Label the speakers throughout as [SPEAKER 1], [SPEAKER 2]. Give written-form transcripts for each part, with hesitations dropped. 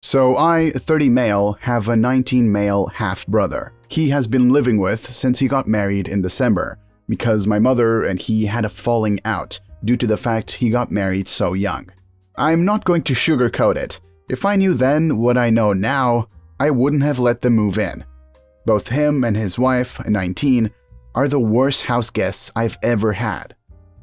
[SPEAKER 1] So I, 30 male, have a 19 male half-brother. He has been living with since he got married in December, because my mother and he had a falling out due to the fact he got married so young. I'm not going to sugarcoat it. If I knew then what I know now, I wouldn't have let them move in. Both him and his wife, 19, are the worst house guests I've ever had.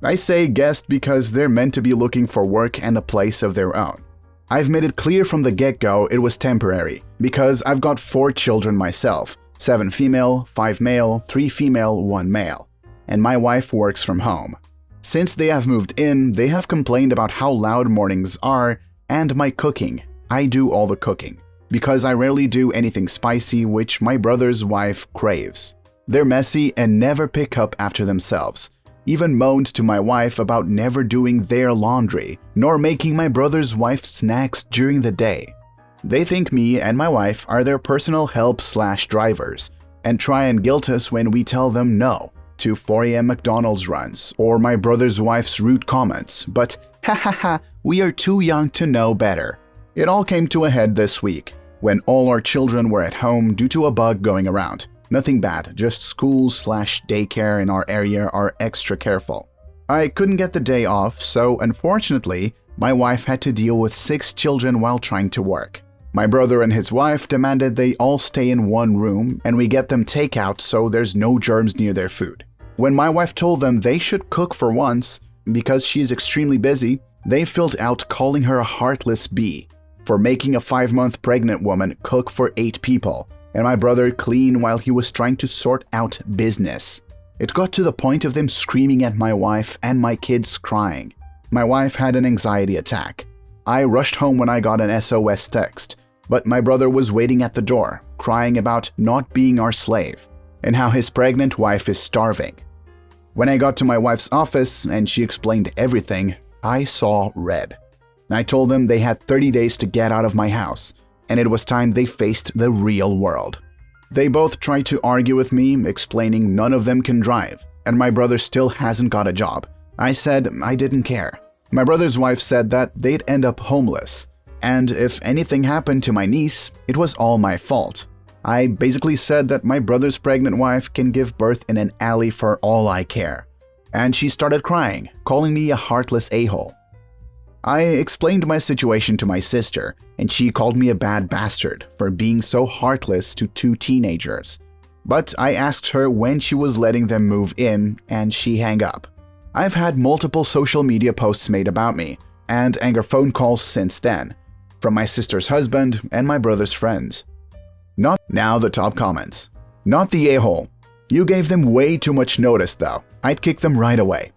[SPEAKER 1] I say guest because they're meant to be looking for work and a place of their own. I've made it clear from the get-go it was temporary, because I've got 4 children myself, 7 female, 5 male, 3 female, 1 male, and my wife works from home. Since they have moved in, they have complained about how loud mornings are and my cooking. I do all the cooking, because I rarely do anything spicy, which my brother's wife craves. They're messy and never pick up after themselves. Even moaned to my wife about never doing their laundry, nor making my brother's wife snacks during the day. They think me and my wife are their personal help/drivers, and try and guilt us when we tell them no to 4 a.m. McDonald's runs or my brother's wife's rude comments, but ha, we are too young to know better. It all came to a head this week, when all our children were at home due to a bug going around. Nothing bad, just schools/daycare in our area are extra careful. I couldn't get the day off, so unfortunately, my wife had to deal with 6 children while trying to work. My brother and his wife demanded they all stay in one room and we get them takeout so there's no germs near their food. When my wife told them they should cook for once, because she's extremely busy, they filled out calling her a heartless bee for making a 5-month pregnant woman cook for 8 people. And my brother clean while he was trying to sort out business. It got to the point of them screaming at my wife and my kids crying. My wife had an anxiety attack. I rushed home when I got an SOS text, but my brother was waiting at the door, crying about not being our slave, and how his pregnant wife is starving. When I got to my wife's office and she explained everything, I saw red. I told them they had 30 days to get out of my house, and it was time they faced the real world. They both tried to argue with me, explaining none of them can drive, and my brother still hasn't got a job. I said I didn't care. My brother's wife said that they'd end up homeless, and if anything happened to my niece, it was all my fault. I basically said that my brother's pregnant wife can give birth in an alley for all I care, and she started crying, calling me a heartless a-hole. I explained my situation to my sister, and she called me a bad bastard for being so heartless to 2 teenagers. But I asked her when she was letting them move in, and she hung up. I've had multiple social media posts made about me, and anger phone calls since then, from my sister's husband and my brother's friends. Now the top comments. Not the a-hole. You gave them way too much notice though. I'd kick them right away.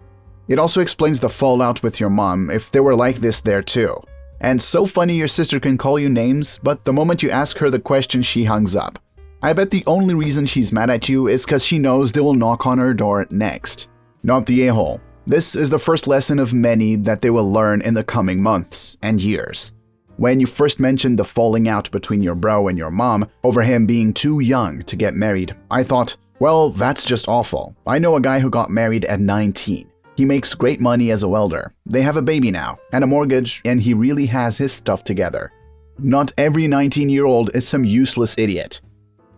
[SPEAKER 1] It also explains the fallout with your mom if they were like this there too. And so funny your sister can call you names, but the moment you ask her the question she hangs up. I bet the only reason she's mad at you is because she knows they will knock on her door next. Not the a-hole. This is the first lesson of many that they will learn in the coming months and years. When you first mentioned the falling out between your bro and your mom over him being too young to get married, I thought, well, that's just awful. I know a guy who got married at 19. He makes great money as a welder. They have a baby now and a mortgage, and he really has his stuff together. Not every 19-year-old is some useless idiot.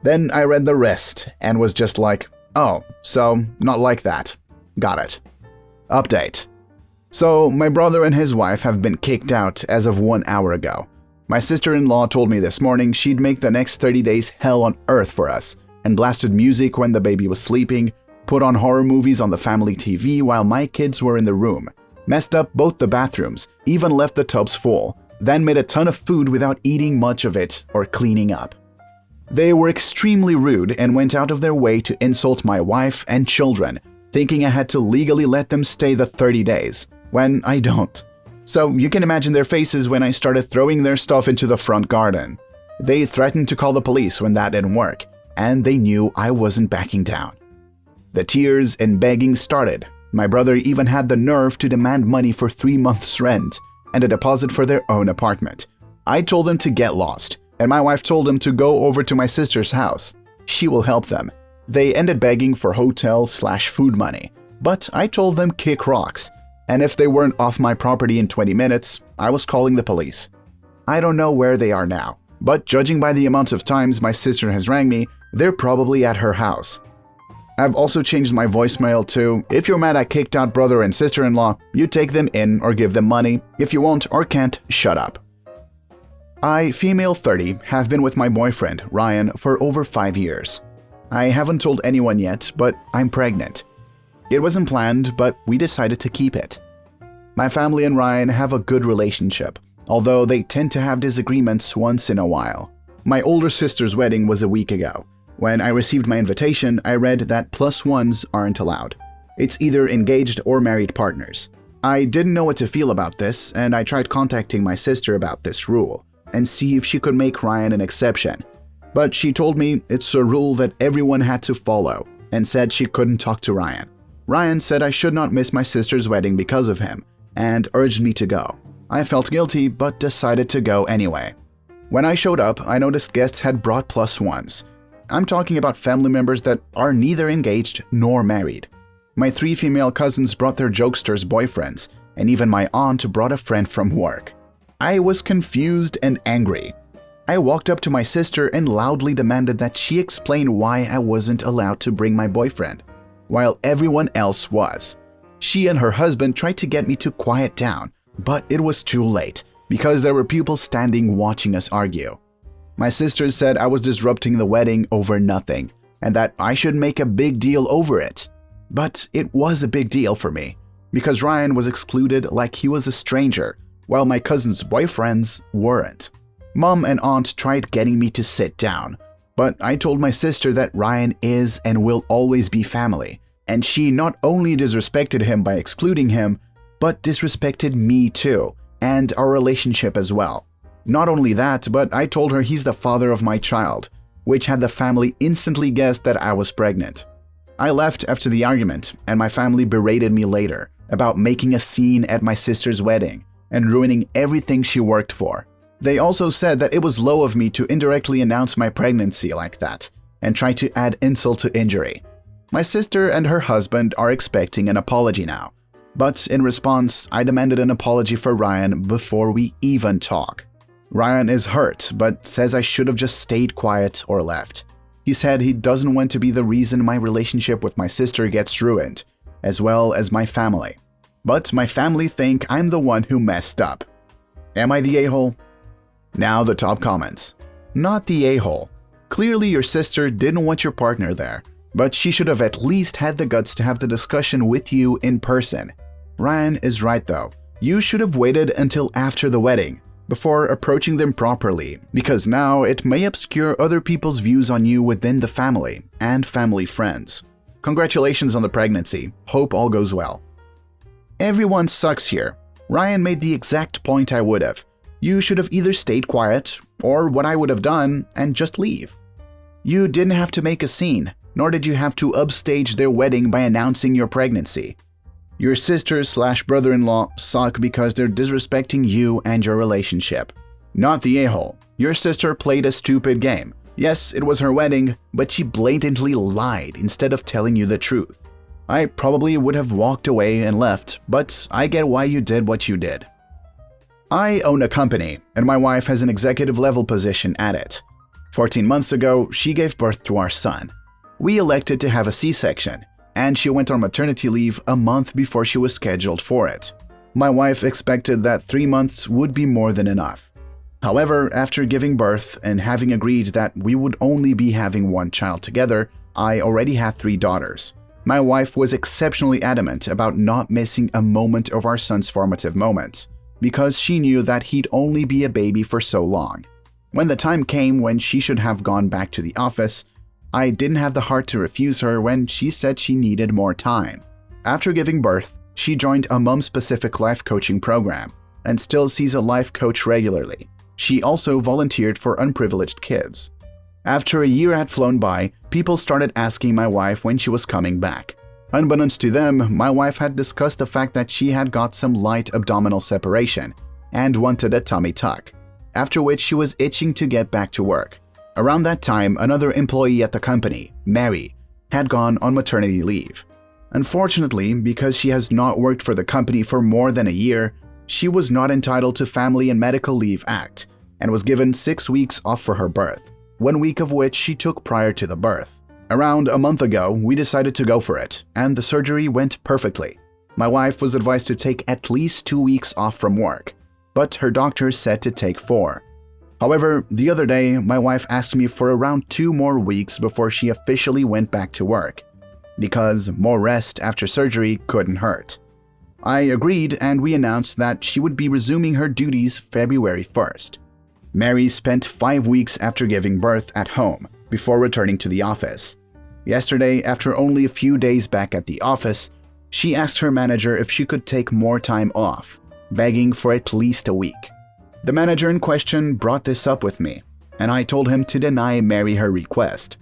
[SPEAKER 1] Then I read the rest and was just like, oh, so not like that. Got it. Update. So my brother and his wife have been kicked out as of 1 hour ago. My sister-in-law told me this morning she'd make the next 30 days hell on earth for us and blasted music when the baby was sleeping, put on horror movies on the family TV while my kids were in the room, messed up both the bathrooms, even left the tubs full, then made a ton of food without eating much of it or cleaning up. They were extremely rude and went out of their way to insult my wife and children, thinking I had to legally let them stay the 30 days, when I don't. So you can imagine their faces when I started throwing their stuff into the front garden. They threatened to call the police when that didn't work, and they knew I wasn't backing down. The tears and begging started. My brother even had the nerve to demand money for 3 months' rent and a deposit for their own apartment. I told them to get lost, and my wife told them to go over to my sister's house. She will help them. They ended begging for hotel/food money, but I told them kick rocks, and if they weren't off my property in 20 minutes, I was calling the police. I don't know where they are now, but judging by the amount of times my sister has rang me, they're probably at her house. I've also changed my voicemail to, if you're mad I kicked out brother and sister-in-law, you take them in or give them money. If you won't or can't, shut up. I, female 30, have been with my boyfriend, Ryan, for over 5 years. I haven't told anyone yet, but I'm pregnant. It wasn't planned, but we decided to keep it. My family and Ryan have a good relationship, although they tend to have disagreements once in a while. My older sister's wedding was a week ago. When I received my invitation, I read that +1s aren't allowed. It's either engaged or married partners. I didn't know what to feel about this, and I tried contacting my sister about this rule and see if she could make Ryan an exception. But she told me it's a rule that everyone had to follow and said she couldn't talk to Ryan. Ryan said I should not miss my sister's wedding because of him and urged me to go. I felt guilty but decided to go anyway. When I showed up, I noticed guests had brought +1s. I'm talking about family members that are neither engaged nor married. My 3 female cousins brought their jokesters' boyfriends, and even my aunt brought a friend from work. I was confused and angry. I walked up to my sister and loudly demanded that she explain why I wasn't allowed to bring my boyfriend, while everyone else was. She and her husband tried to get me to quiet down, but it was too late because there were people standing watching us argue. My sister said I was disrupting the wedding over nothing and that I should make a big deal over it. But it was a big deal for me because Ryan was excluded like he was a stranger, while my cousin's boyfriends weren't. Mom and aunt tried getting me to sit down, but I told my sister that Ryan is and will always be family, and she not only disrespected him by excluding him, but disrespected me too, and our relationship as well. Not only that, but I told her he's the father of my child, which had the family instantly guess that I was pregnant. I left after the argument, and my family berated me later about making a scene at my sister's wedding and ruining everything she worked for. They also said that it was low of me to indirectly announce my pregnancy like that and try to add insult to injury. My sister and her husband are expecting an apology now, but in response, I demanded an apology for Ryan before we even talk. Ryan is hurt, but says I should have just stayed quiet or left. He said he doesn't want to be the reason my relationship with my sister gets ruined, as well as my family. But my family think I'm the one who messed up. Am I the a-hole? Now the top comments. Not the a-hole. Clearly your sister didn't want your partner there, but she should have at least had the guts to have the discussion with you in person. Ryan is right though. You should have waited until after the wedding before approaching them properly, because now it may obscure other people's views on you within the family and family friends. Congratulations on the pregnancy. Hope all goes well. Everyone sucks here. Ryan made the exact point I would have. You should have either stayed quiet or what I would have done and just leave. You didn't have to make a scene, nor did you have to upstage their wedding by announcing your pregnancy. Your sister/brother-in-law suck because they're disrespecting you and your relationship. Not the a-hole. Your sister played a stupid game. Yes, it was her wedding, but she blatantly lied instead of telling you the truth. I probably would have walked away and left, but I get why you did what you did. I own a company, and my wife has an executive-level position at it. 14 months ago, she gave birth to our son. We elected to have a C-section, and she went on maternity leave a month before she was scheduled for it. My wife expected that 3 months would be more than enough. However, after giving birth and having agreed that we would only be having one child together, I already had 3 daughters. My wife was exceptionally adamant about not missing a moment of our son's formative moments, because she knew that he'd only be a baby for so long. When the time came when she should have gone back to the office, I didn't have the heart to refuse her when she said she needed more time. After giving birth, she joined a mom-specific life coaching program and still sees a life coach regularly. She also volunteered for unprivileged kids. After a year had flown by, people started asking my wife when she was coming back. Unbeknownst to them, my wife had discussed the fact that she had got some light abdominal separation and wanted a tummy tuck, after which she was itching to get back to work. Around that time, another employee at the company, Mary, had gone on maternity leave. Unfortunately, because she has not worked for the company for more than a year, she was not entitled to Family and Medical Leave Act, and was given 6 weeks off for her birth, 1 week of which she took prior to the birth. Around a month ago, we decided to go for it, and the surgery went perfectly. My wife was advised to take at least 2 weeks off from work, but her doctor said to take 4. However, the other day, my wife asked me for around 2 more weeks before she officially went back to work, because more rest after surgery couldn't hurt. I agreed, and we announced that she would be resuming her duties February 1st. Mary spent 5 weeks after giving birth at home before returning to the office. Yesterday, after only a few days back at the office, she asked her manager if she could take more time off, begging for at least a week. The manager in question brought this up with me, and I told him to deny Mary her request.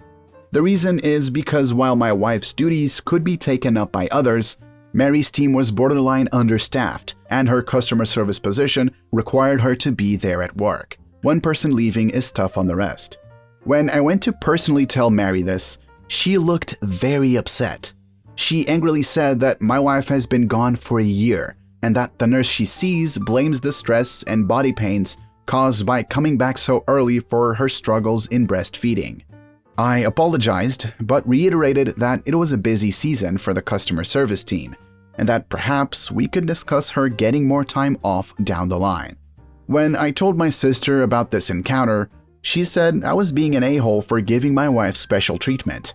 [SPEAKER 1] The reason is because while my wife's duties could be taken up by others, Mary's team was borderline understaffed, and her customer service position required her to be there at work. One person leaving is tough on the rest. When I went to personally tell Mary this, she looked very upset. She angrily said that my wife has been gone for a year, and that the nurse she sees blames the stress and body pains caused by coming back so early for her struggles in breastfeeding. I apologized, but reiterated that it was a busy season for the customer service team, and that perhaps we could discuss her getting more time off down the line. When I told my sister about this encounter, she said I was being an a-hole for giving my wife special treatment.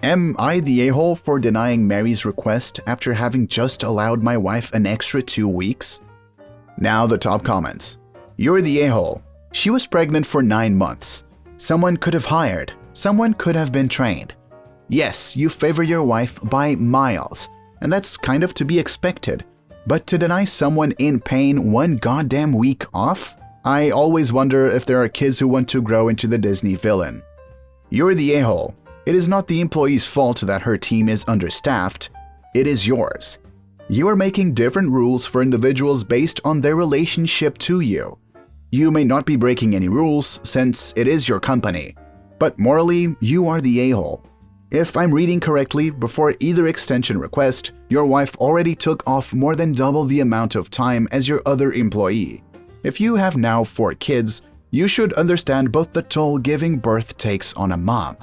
[SPEAKER 1] Am I the a-hole for denying Mary's request after having just allowed my wife an extra 2 weeks? Now the top comments. You're the a-hole. She was pregnant for 9 months. Someone could have hired. Someone could have been trained. Yes, you favor your wife by miles, and that's kind of to be expected. But to deny someone in pain 1 goddamn week off? I always wonder if there are kids who want to grow into the Disney villain. You're the a-hole. It is not the employee's fault that her team is understaffed. It is yours. You are making different rules for individuals based on their relationship to you. You may not be breaking any rules since it is your company, but morally, you are the a-hole. If I'm reading correctly, before either extension request, your wife already took off more than double the amount of time as your other employee. If you have now 4 kids, you should understand both the toll giving birth takes on a mom.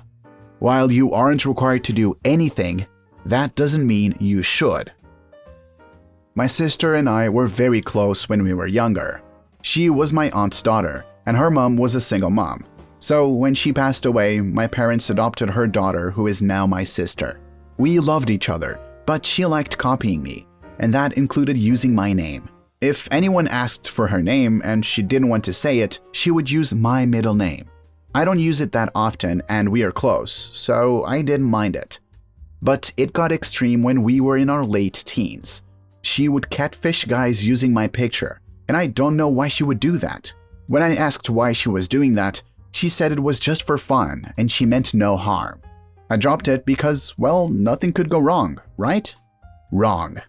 [SPEAKER 1] While you aren't required to do anything, that doesn't mean you should. My sister and I were very close when we were younger. She was my aunt's daughter, and her mom was a single mom. So when she passed away, my parents adopted her daughter, who is now my sister. We loved each other, but she liked copying me, and that included using my name. If anyone asked for her name and she didn't want to say it, she would use my middle name. I don't use it that often and we are close, so I didn't mind it. But it got extreme when we were in our late teens. She would catfish guys using my picture, and I don't know why she would do that. When I asked why she was doing that, she said it was just for fun and she meant no harm. I dropped it because, well, nothing could go wrong, right? Wrong.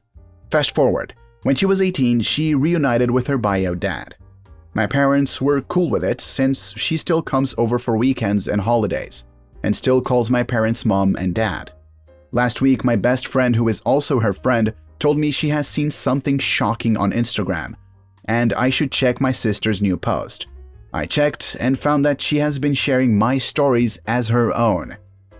[SPEAKER 1] Fast forward. When she was 18, she reunited with her bio dad. My parents were cool with it since she still comes over for weekends and holidays, and still calls my parents mom and dad. Last week, my best friend, who is also her friend, told me she has seen something shocking on Instagram, and I should check my sister's new post. I checked and found that she has been sharing my stories as her own.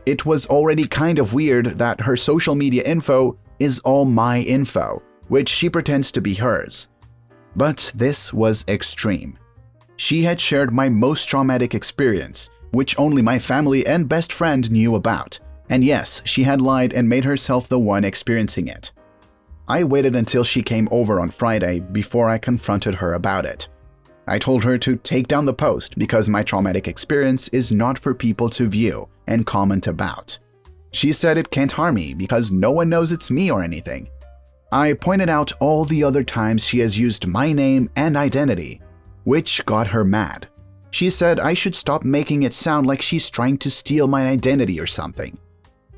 [SPEAKER 1] It was already kind of weird that her social media info is all my info, which she pretends to be hers. But this was extreme. She had shared my most traumatic experience, which only my family and best friend knew about. And yes, she had lied and made herself the one experiencing it. I waited until she came over on Friday before I confronted her about it. I told her to take down the post because my traumatic experience is not for people to view and comment about. She said it can't harm me because no one knows it's me or anything. I pointed out all the other times she has used my name and identity, which got her mad. She said I should stop making it sound like she's trying to steal my identity or something.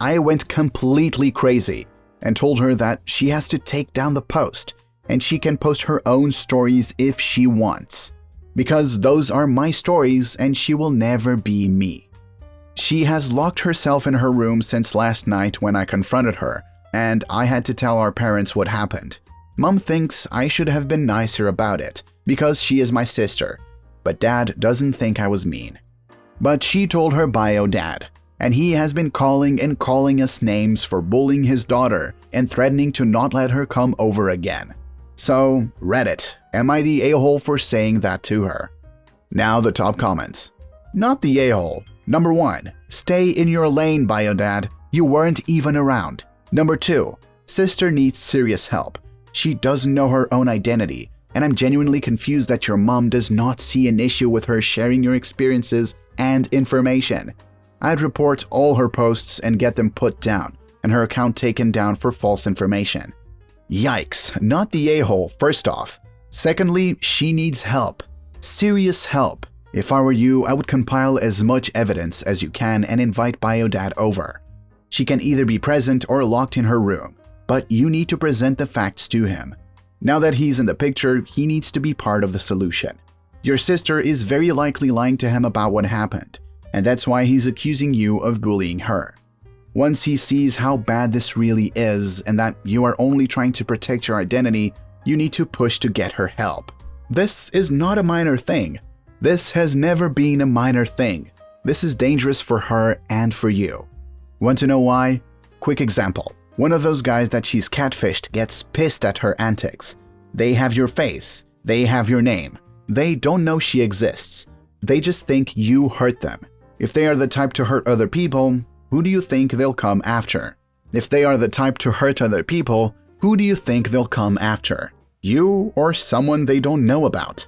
[SPEAKER 1] I went completely crazy and told her that she has to take down the post and she can post her own stories if she wants, because those are my stories and she will never be me. She has locked herself in her room since last night when I confronted her, and I had to tell our parents what happened. Mom thinks I should have been nicer about it because she is my sister, but Dad doesn't think I was mean. But she told her bio dad, and he has been calling and calling us names for bullying his daughter and threatening to not let her come over again. So, Reddit, am I the a-hole for saying that to her? Now the top comments. Not the a-hole. Number 1, stay in your lane, bio dad. You weren't even around. Number 2, sister needs serious help. She doesn't know her own identity, and I'm genuinely confused that your mom does not see an issue with her sharing your experiences and information. I'd report all her posts and get them put down, and her account taken down for false information. Yikes, not the a-hole, first off. Secondly, she needs help. Serious help. If I were you, I would compile as much evidence as you can and invite bio dad over. She can either be present or locked in her room, but you need to present the facts to him. Now that he's in the picture, he needs to be part of the solution. Your sister is very likely lying to him about what happened, and that's why he's accusing you of bullying her. Once he sees how bad this really is and that you are only trying to protect your identity, you need to push to get her help. This is not a minor thing. This has never been a minor thing. This is dangerous for her and for you. Want to know why? Quick example. One of those guys that she's catfished gets pissed at her antics. They have your face. They have your name. They don't know she exists. They just think you hurt them. If they are the type to hurt other people, who do you think they'll come after? If they are the type to hurt other people, who do you think they'll come after? You or someone they don't know about?